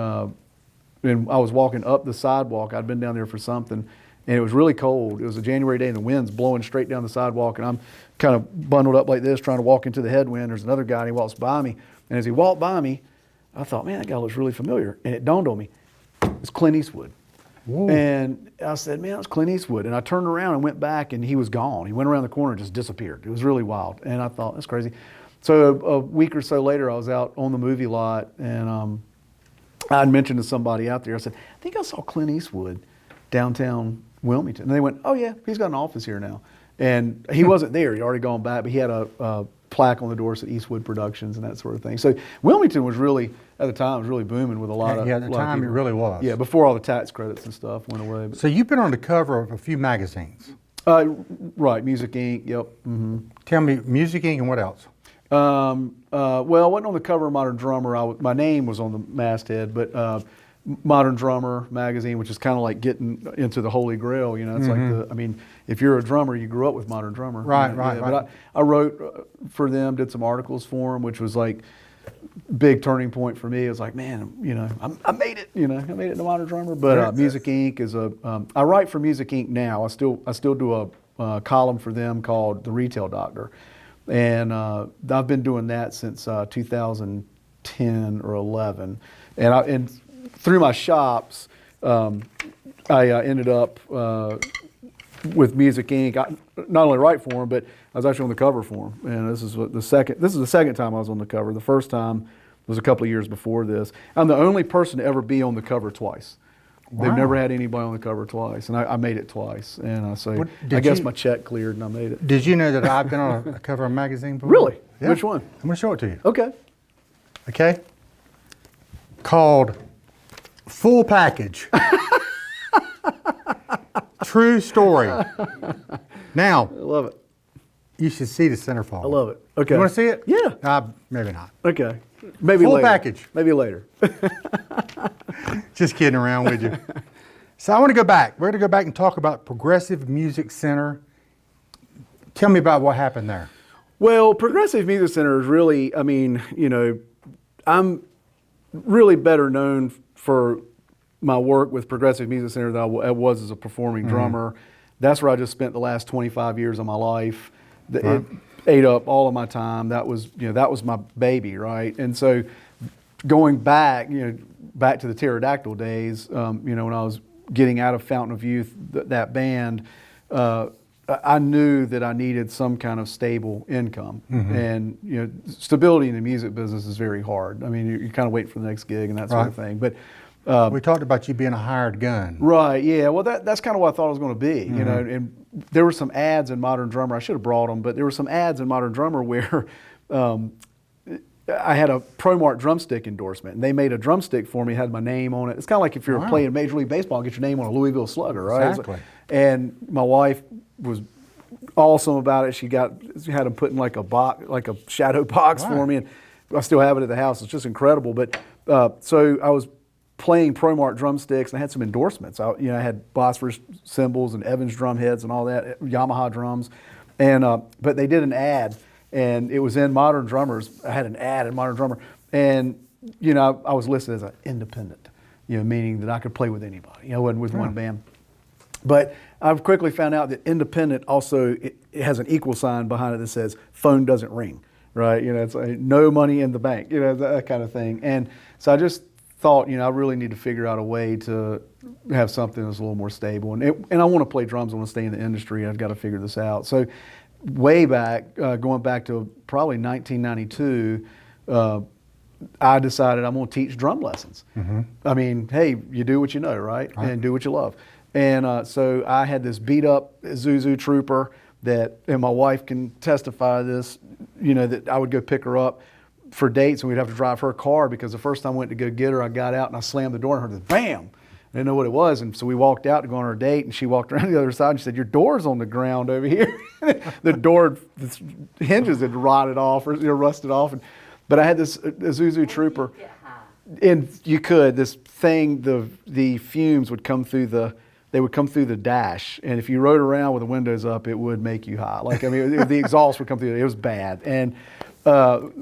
and I was walking up the sidewalk. I'd been down there for something, and it was really cold. It was a January day, and the wind's blowing straight down the sidewalk, and I'm kind of bundled up like this, trying to walk into the headwind. There's another guy, and he walks by me, and as he walked by me, I thought, man, that guy looks really familiar, and it dawned on me, it's Clint Eastwood. Whoa. And I said, man, it's Clint Eastwood. And I turned around and went back, and he was gone. He went around the corner and just disappeared. It was really wild, and I thought, that's crazy. So a week or so later, I was out on the movie lot, and I had mentioned to somebody out there, I said, I think I saw Clint Eastwood downtown Wilmington. And they went, oh yeah, he's got an office here now. And he wasn't there, he'd already gone back, but he had a plaque on the door that said Eastwood Productions and that sort of thing. So Wilmington was really, at the time, was really booming with a lot of at the time it really was. Yeah, before all the tax credits and stuff went away. But. So you've been on the cover of a few magazines. Right, Music Inc., yep. Mm-hmm. Tell me, Music Inc. and what else? Well, I wasn't on the cover of Modern Drummer. My name was on the masthead, but Modern Drummer magazine, which is kind of like getting into the Holy Grail. You know, it's like if you're a drummer, you grew up with Modern Drummer. Right, you know? right. But I wrote for them, did some articles for them, which was like big turning point for me. It was like, man, you know, I made it. You know, I made it to Modern Drummer. But Music Inc. is I write for Music Inc. now. I still do a column for them called The Retail Doctor. And I've been doing that since 2010 or 11. And through my shops, I ended up with Music Inc. I not only write for them, but I was actually on the cover for them. And this is the second time I was on the cover. The first time was a couple of years before this. I'm the only person to ever be on the cover twice. Wow. They've never had anybody on the cover twice, and I made it twice. And so I guess my check cleared, and I made it. Did you know that I've been on a cover of a magazine before? Really? Yeah. Which one? I'm going to show it to you. Okay. Okay? Called Full Package. True story. Now, I love it. you should see the centerfold. I love it. Okay. You want to see it? Yeah. Maybe not. Okay. Maybe Full later. package. Maybe later. Just kidding around with you. So I want to go back. We're going to go back and talk about Progressive Music Center. Tell me about what happened there. Well, Progressive Music Center is really, I mean, you know, I'm really better known for my work with Progressive Music Center than I was as a performing drummer. That's where I just spent the last 25 years of my life. It ate up all of my time. That was my baby, right? And so going back, back to the Pterodactyl days, when I was getting out of Fountain of Youth, that band, I knew that I needed some kind of stable income. And, stability in the music business is very hard. I mean, you kind of wait for the next gig and that sort of thing. But we talked about you being a hired gun. Right, yeah. Well, that's kind of what I thought it was going to be, and there were some ads in Modern Drummer. I should have brought them, but there were some ads in Modern Drummer where I had a ProMart drumstick endorsement, and they made a drumstick for me, had my name on it. It's kind of like if you're playing Major League Baseball, get your name on a Louisville Slugger, right? Exactly. And my wife was awesome about it. She had them put in like a box, like a shadow box for me, and I still have it at the house. It's just incredible. But so I was playing ProMart drumsticks, and I had some endorsements. I had Bosphorus cymbals and Evans drum heads and all that, Yamaha drums, and but they did an ad, and it was in Modern Drummers. I had an ad in Modern Drummer, and I was listed as an independent, meaning that I could play with anybody. I wasn't with one band. But I've quickly found out that independent also it has an equal sign behind it that says phone doesn't ring, right? It's like no money in the bank, that kind of thing. And so I just thought, I really need to figure out a way to have something that's a little more stable. And I want to play drums. I want to stay in the industry. I've got to figure this out. So way back, going back to probably 1992, I decided I'm going to teach drum lessons. I mean, hey, you do what you know, right? And do what you love. And so I had this beat up Zuzu Trooper and my wife can testify to this, that I would go pick her up for dates, and we'd have to drive her car, because the first time I went to go get her, I got out and I slammed the door and heard this bam. I didn't know what it was, and so we walked out to go on our date, and she walked around the other side and she said, "Your door's on the ground over here." The door, the hinges had rotted off or rusted off, but I had this Zuzu Trooper, and you could this thing, the fumes would come through the dash, and if you rode around with the windows up, it would make you high. Like, I mean, the exhaust would come through. It was bad. And at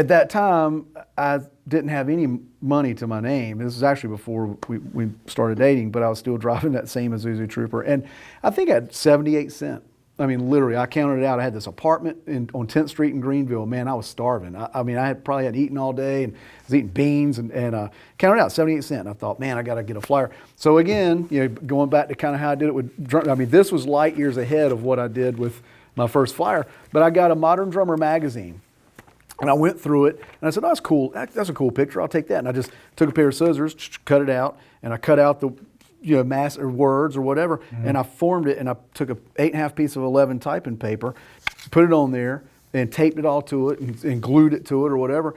that time, I didn't have any money to my name. This was actually before we started dating, but I was still driving that same Isuzu Trooper. And I think I had 78 cents. I mean, literally, I counted it out. I had this apartment on 10th Street in Greenville. Man, I was starving. I mean, I probably had eaten all day, and I was eating beans, and counted out 78 cents. I thought, man, I got to get a flyer. So again, going back to kind of how I did it with drum. I mean, this was light years ahead of what I did with my first flyer. But I got a Modern Drummer magazine, and I went through it, and I said, "Oh, that's cool. That's a cool picture. I'll take that." And I just took a pair of scissors, cut it out, and I cut out the mass or words or whatever, and I formed it, and I took a 8.5 piece of 11 typing paper, put it on there, and taped it all to it, and glued it to it or whatever.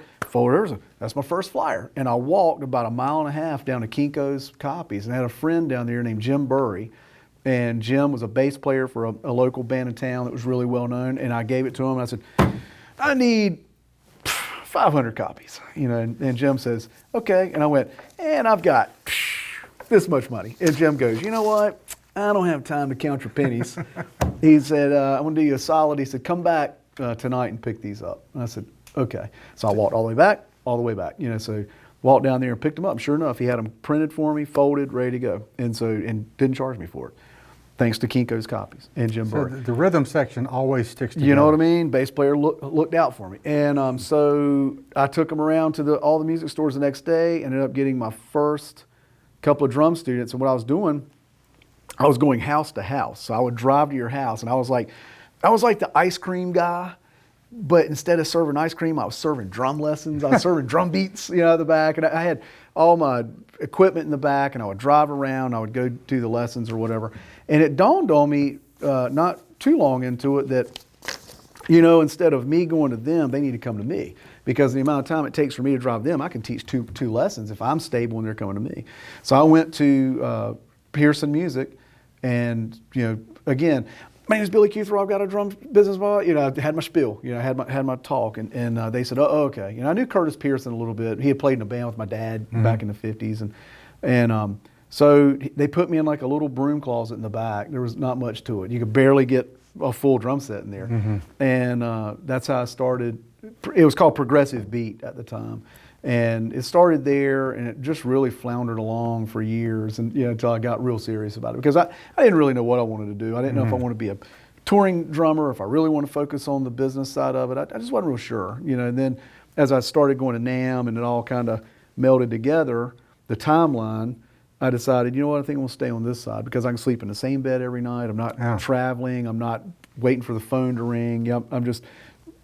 That's my first flyer. And I walked about 1.5 miles down to Kinko's Copies, and I had a friend down there named Jim Burry, and Jim was a bass player for a local band in town that was really well known, and I gave it to him, and I said, "I need 500 copies, and Jim says, "Okay," and I went, "And I've got this much money." And Jim goes, "You know what? I don't have time to count your pennies." He said, "I'm going to do you a solid." He said, "Come back tonight and pick these up." And I said, "Okay." So I walked all the way back, so walked down there and picked them up. Sure enough, he had them printed for me, folded, ready to go. And didn't charge me for it. thanks to Kinko's Copies and Jim So Burke. the rhythm section always sticks together. You know what I mean? Bass player looked out for me. And so I took them around to all the music stores the next day, ended up getting my first couple of drum students. And what I was doing, I was going house to house. So I would drive to your house, and I was like the ice cream guy, but instead of serving ice cream, I was serving drum lessons. I was serving drum beats, at the back. And I had all my equipment in the back, and I would drive around. I would go do the lessons or whatever. And it dawned on me not too long into it that, instead of me going to them, they need to come to me. Because the amount of time it takes for me to drive them, I can teach two lessons if I'm stable and they're coming to me. So I went to Pearson Music, and again, my name is Billy Cuthrell. I've got a drum business. I had my spiel. I had my talk, and they said, "Oh, okay." I knew Curtis Pearson a little bit. He had played in a band with my dad back in the '50s, and so they put me in like a little broom closet in the back. There was not much to it. You could barely get a full drum set in there, and that's how I started. It was called Progressive Beat at the time. And it started there, and it just really floundered along for years, and until I got real serious about it. Because I didn't really know what I wanted to do. I didn't know if I wanted to be a touring drummer, if I really want to focus on the business side of it. I just wasn't real sure. And then as I started going to NAMM and it all kind of melded together, the timeline, I decided, I think I'm going to stay on this side because I can sleep in the same bed every night. I'm not traveling. I'm not waiting for the phone to ring. I'm just,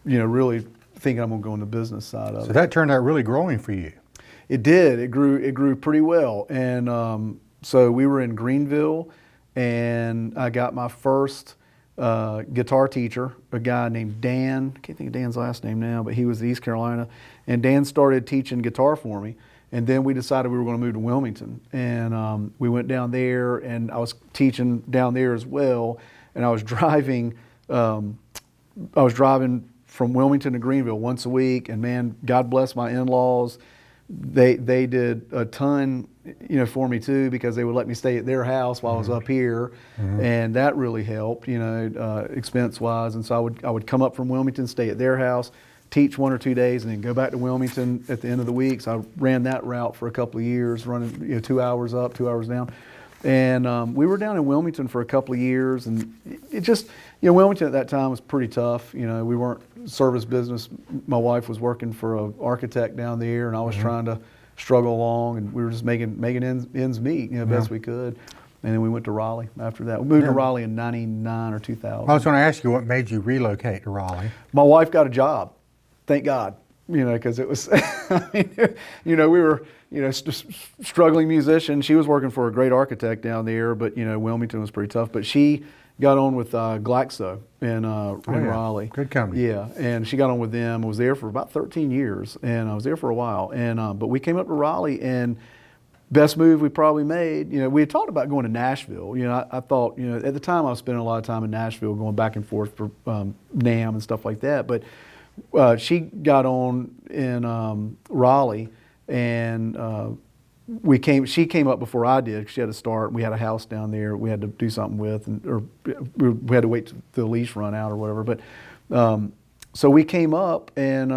really thinking I'm going to go on the business side of it. So that turned out really growing for you. It did. It grew pretty well. And so we were in Greenville, and I got my first guitar teacher, a guy named Dan. I can't think of Dan's last name now, but he was in East Carolina. And Dan started teaching guitar for me. And then we decided we were going to move to Wilmington. And we went down there, and I was teaching down there as well. And I was driving from Wilmington to Greenville once a week, and man, God bless my in-laws. They did a ton, for me too, because they would let me stay at their house while I was up here, and that really helped, expense-wise. And so I would come up from Wilmington, stay at their house, teach 1 or 2 days, and then go back to Wilmington at the end of the week. So I ran that route for a couple of years, running 2 hours up, 2 hours down. And we were down in Wilmington for a couple of years, and it just, Wilmington at that time was pretty tough. We weren't service business. My wife was working for an architect down there, and I was trying to struggle along, and we were just making ends meet, best we could. And then we went to Raleigh after that. We moved to Raleigh in '99 or 2000. I was going to ask you what made you relocate to Raleigh. My wife got a job, thank God. Because it was, we were, struggling musicians. She was working for a great architect down there, but, Wilmington was pretty tough. But she got on with Glaxo in Raleigh. Good company. Yeah, and she got on with them. I was there for about 13 years, and I was there for a while. And but we came up to Raleigh, and best move we probably made. We had talked about going to Nashville. I thought, at the time I was spending a lot of time in Nashville, going back and forth for NAMM and stuff like that. But she got on in Raleigh, and she came up before I did. She had to start. We had a house down there we had to do something with, or we had to wait till the lease run out or whatever. But so we came up, and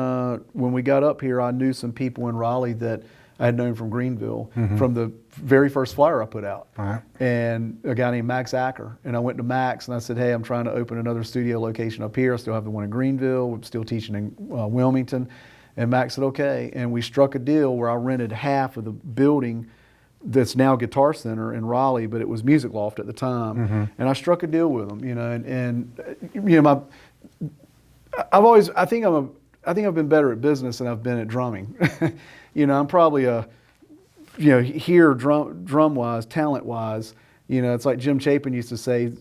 when we got up here, I knew some people in Raleigh that I had known from Greenville from the very first flyer I put out. Right. And a guy named Max Acker. And I went to Max and I said, hey, I'm trying to open another studio location up here. I still have the one in Greenville. I'm still teaching in Wilmington. And Max said, okay. And we struck a deal where I rented half of the building that's now Guitar Center in Raleigh, but it was Music Loft at the time. And I struck a deal with them, I think I've been better at business than I've been at drumming. I'm probably here drum-wise, talent-wise, it's like Jim Chapin used to say,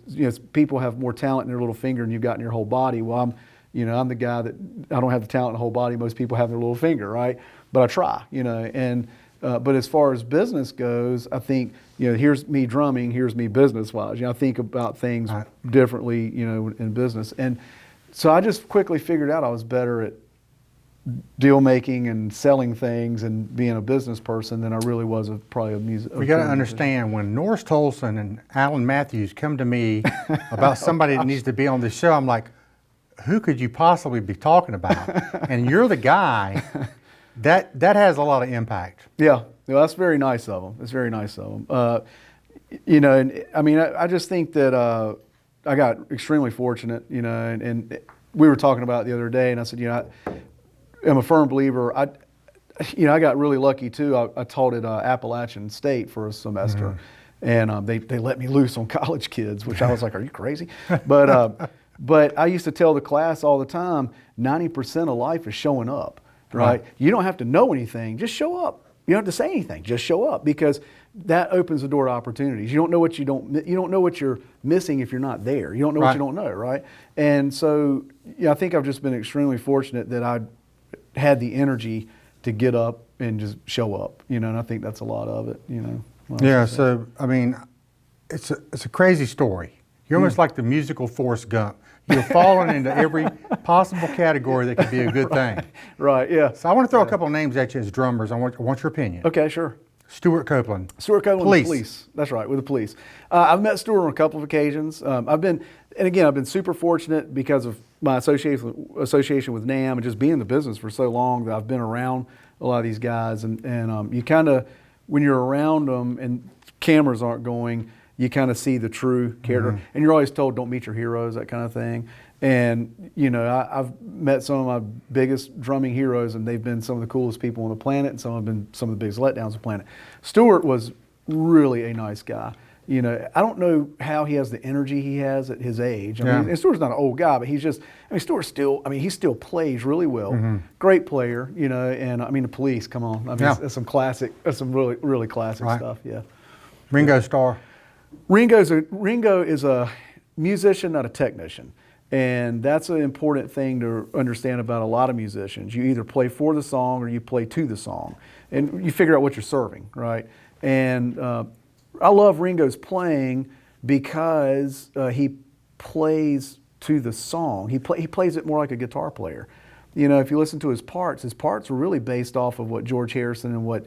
people have more talent in their little finger than you've got in your whole body. Well, I'm the guy that, I don't have the talent in the whole body. Most people have their little finger, right? But I try, but as far as business goes, I think, here's me drumming, here's me business-wise. I think about things differently, in business. And so I just quickly figured out I was better at deal making and selling things and being a business person than I really was probably a music. We got to understand, when Norris Tolson and Alan Matthews come to me about somebody that needs to be on the show, I'm like, who could you possibly be talking about? And you're the guy that has a lot of impact. Yeah, well, that's very nice of them. It's very nice of them. you know, and I mean, I just think that I got extremely fortunate, you know, and we were talking about it the other day, and I said, you know, I'm a firm believer. I got really lucky too. I taught at Appalachian State for a semester, and they let me loose on college kids, which I was like, "Are you crazy?" But I used to tell the class all the time, 90% of life is showing up. Right? You don't have to know anything; just show up. You don't have to say anything; just show up, because that opens the door to opportunities. You don't know what you don't know what you're missing if you're not there. You don't know what you don't know, right? And so, I think I've just been extremely fortunate that I had the energy to get up and just show up, you know, and I think that's a lot of it, you know. Yeah, so, I mean, it's a crazy story. You're almost like the musical Forrest Gump. You're falling into every possible category that could be a good thing. Right, yeah. So I want to throw a couple of names at you as drummers. I want your opinion. Okay, sure. Stuart Copeland. Stuart Copeland with the Police. That's right, with the Police. I've met Stuart on a couple of occasions. I've been super fortunate because of my association with NAMM and just being in the business for so long that I've been around a lot of these guys. And you kind of, when you're around them and cameras aren't going, you kind of see the true character. And you're always told, don't meet your heroes, that kind of thing. And, you know, I've met some of my biggest drumming heroes, and they've been some of the coolest people on the planet, and some have been some of the biggest letdowns on the planet. Stuart was really a nice guy. You know, I don't know how he has the energy he has at his age. I mean, and Stuart's not an old guy, but he's just, I mean, Stuart still, I mean, he still plays really well. Great player, you know, and I mean, the Police, come on. I mean, it's some classic, that's some really, really classic stuff, yeah. Ringo Starr. Ringo is a musician, not a technician. And that's an important thing to understand about a lot of musicians. You either play for the song or you play to the song. And you figure out what you're serving, right? And I love Ringo's playing because he plays to the song. He plays it more like a guitar player. You know, if you listen to his parts were really based off of what George Harrison and what,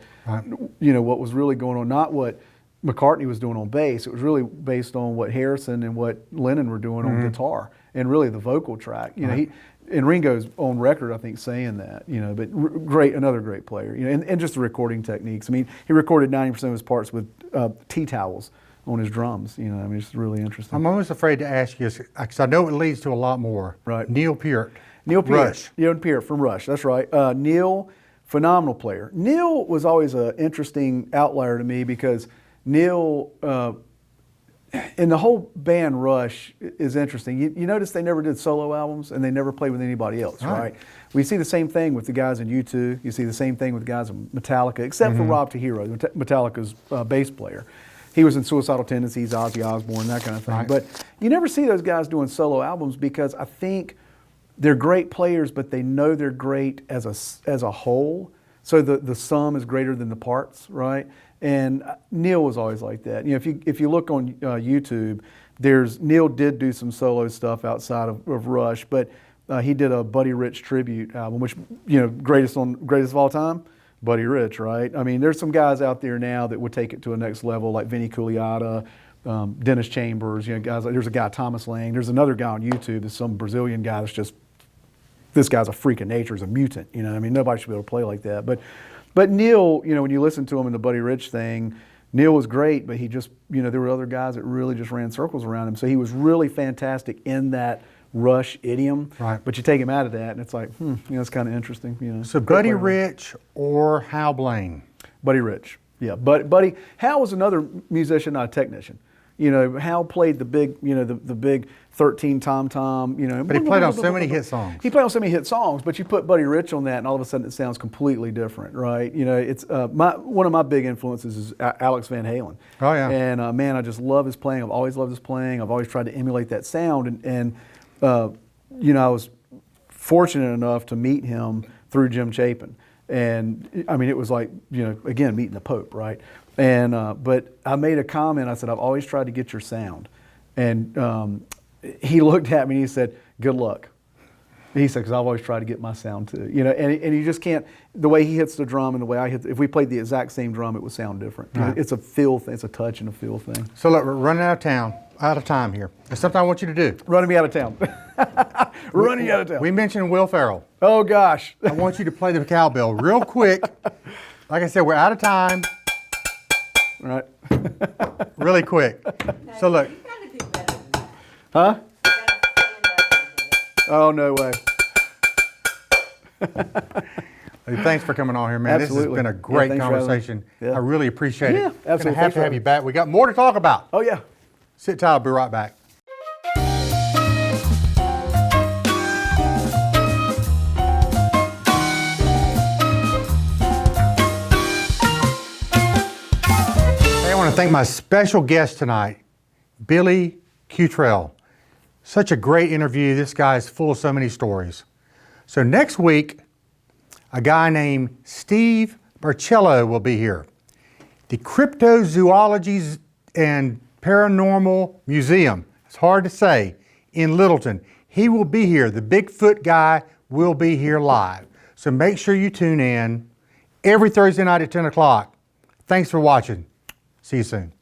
you know, what was really going on, not what McCartney was doing on bass. It was really based on what Harrison and what Lennon were doing on guitar, and really the vocal track. You know, and Ringo's on record, I think, saying that. You know, but another great player. You know, and just the recording techniques. I mean, he recorded 90% of his parts with tea towels on his drums. You know, I mean, it's really interesting. I'm almost afraid to ask you, because I know it leads to a lot more. Right. Neil Peart. Rush. Neil Peart from Rush. That's right. Neil, phenomenal player. Neil was always an interesting outlier to me because Neil, and the whole band Rush is interesting. You notice they never did solo albums and they never played with anybody else, right? We see the same thing with the guys in U2. You see the same thing with the guys in Metallica, except for Rob Trujillo, Metallica's bass player. He was in Suicidal Tendencies, Ozzy Osbourne, that kind of thing. But you never see those guys doing solo albums because I think they're great players, but they know they're great as a whole. So the sum is greater than the parts, right? And Neil was always like that. You know, if you look on YouTube, Neil did do some solo stuff outside of Rush, but he did a Buddy Rich tribute album, which, you know, greatest of all time, Buddy Rich, right? I mean, there's some guys out there now that would take it to a next level, like Vinnie Colaiuta, Dennis Chambers. You know, guys. There's a guy, Thomas Lang. There's another guy on YouTube. There's some Brazilian guy that's just, this guy's a freak of nature. He's a mutant. You know, I mean, nobody should be able to play like that, But Neil, you know, when you listen to him in the Buddy Rich thing, Neil was great, but he just, you know, there were other guys that really just ran circles around him. So he was really fantastic in that Rush idiom. Right. But you take him out of that, and it's like, you know, it's kind of interesting. You know. So Buddy Rich or Hal Blaine? Buddy Rich, yeah. Buddy, Hal was another musician, not a technician. You know, Hal played the big, you know, the big 13 tom-tom, you know. But he played on so many hit songs. He played on so many hit songs, but you put Buddy Rich on that, and all of a sudden it sounds completely different, right? You know, it's one of my big influences is Alex Van Halen. Oh, yeah. And, man, I just love his playing. I've always loved his playing. I've always tried to emulate that sound. And you know, I was fortunate enough to meet him through Jim Chapin. And, I mean, it was like, you know, again, meeting the Pope, right? And but I made a comment. I said, I've always tried to get your sound. And he looked at me and he said, good luck. He said, because I've always tried to get my sound too. You know, and you just can't, the way he hits the drum and the way I hit, if we played the exact same drum, it would sound different. Right. It's a feel thing, it's a touch and a feel thing. So look, we're running out of time here. There's something I want you to do. Running me out of town. Running out of town. We mentioned Will Ferrell. Oh gosh. I want you to play the cowbell real quick. Like I said, we're out of time. Right. Really quick. So look, Huh? Oh, no way. hey, thanks for coming on here, man. This has Absolutely. been a great thanks for having me. conversation. Yeah. I really appreciate Yeah, it. absolutely. Gonna have Thanks to for have you having back. We got more to talk about. Oh, yeah. Sit tight. I'll be right back. Hey, I want to thank my special guest tonight, Billy Cuthrell. Such a great interview. This guy is full of so many stories. So next week, a guy named Steve Barcello will be here. The Cryptozoology and Paranormal Museum, it's hard to say, in Littleton. He will be here. The Bigfoot guy will be here live. So make sure you tune in every Thursday night at 10 o'clock. Thanks for watching. See you soon.